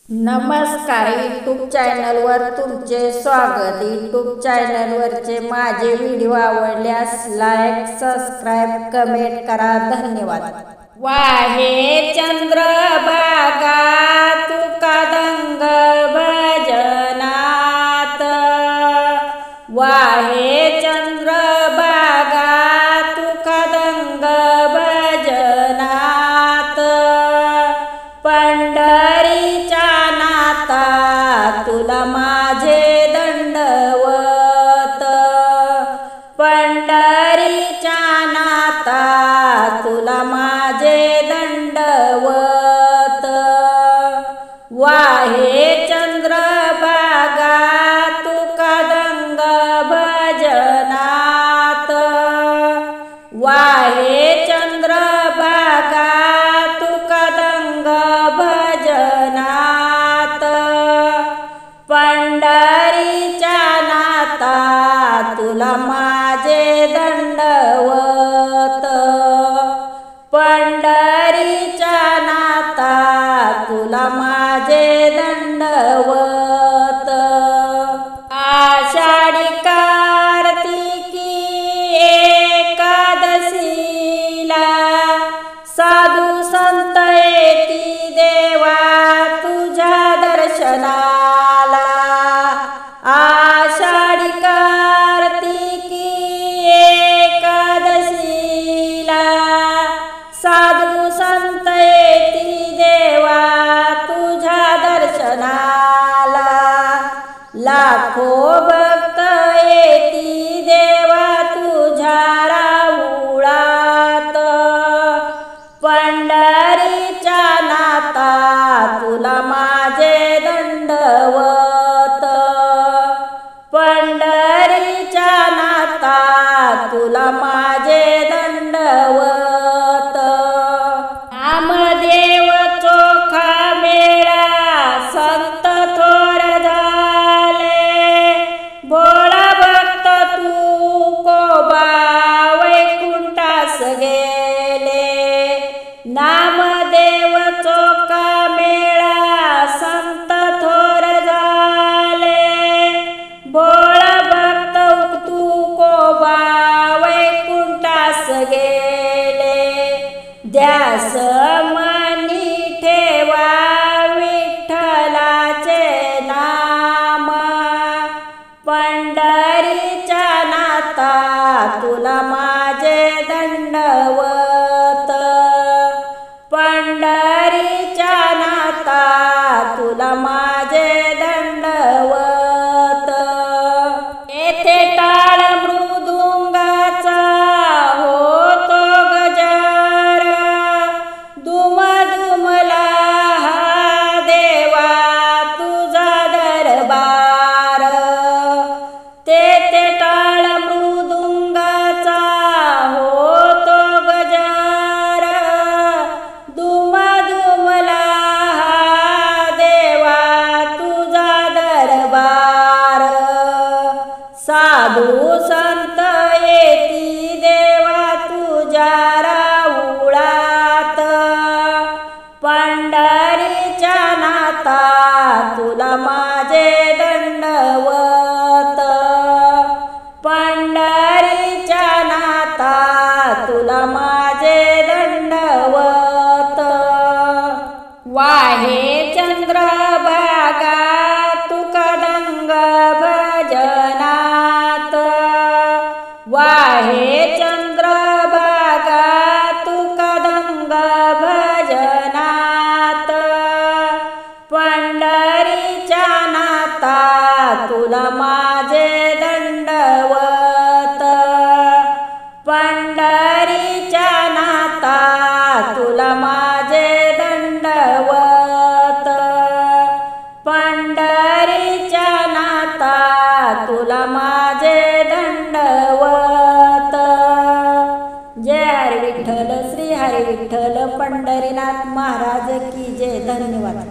नमस्कार, यूट्यूब चॅनलवर तुमचे स्वागत। यूट्यूब चॅनलवरचे माझे व्हिडिओ आवडल्यास लाईक, सबस्क्राइब, कमेंट करा। धन्यवाद। वाहे चंद्रभागा तुका दंग भजनात, वाहे चंद्रभागा तुका दंग भजनात, पंढरीच्या नाता तुला माझे दंडवत, पंढरीच्या नाता तुला माझे दंडवत, वाहे चंद्रभागा तुका दंग भजनात, वाहे चंद्रभागा तुका दंग भजनात, पंढरीच्या नाता तुला माझे दंडवत, पंढरीच्या नाता तुला माझे दंडवत। आषाढी कार्तिकी एकादशीला साधू संत येती देवा तुझ्या दर्शनाला, आषाढी कार्तिकी एकादशीला साधू संत येती देवा तुझ्या दर्शनाला, लाखो भक्त येती देवा तुझ्या राऊळात, पंढरीच्या नाता तुला माझे दंडवत, पंढरीच्या नाता तुला माझे दंडवत। नामदेव चोखा मेळा संत थोर झाले, भोळा भक्त तू कोबा वैकुंठास गेले, नामदेव चोखा मेळा संत थोर झाले, भोळा भक्त तू कोबा वैकुंठास गेले, ध्यास मनी ठेवा विठ्ठलाचे नाम, पंढरीच्या नाता तुला माझे दंडवत, पंढरीच्या नाता तुला माझे दंडवत। येथे टाळ मृदुंगाचा होतो गजर, दुम दुमला हा देवा तुझा दरबार, तेथे टाळ मृदुंगाचा होतो गजर, दुम दुमला हा देवा तुझा दरबार, साधू संत येती देवा तुझ्या राऊळात, पंढरीच्या नाता तुला माझे दंडवत, पंढरीच्या नाता तुला माझे दंडवत। वाहे चंद्रभागा तुका दंग भजनात, वाहे चंद्रभागा तुका दंग भजनात, पंढरीच्या नाता तुला माझे दंडवत, पंढरीच्या नाता तुला माझे दंडवत, पंढरीच्या नाता तुला माझे दंडवत। जय हरी विठ्ठल, श्री हरी विठ्ठल, पंढरीनाथ महाराज की जय। धन्यवाद।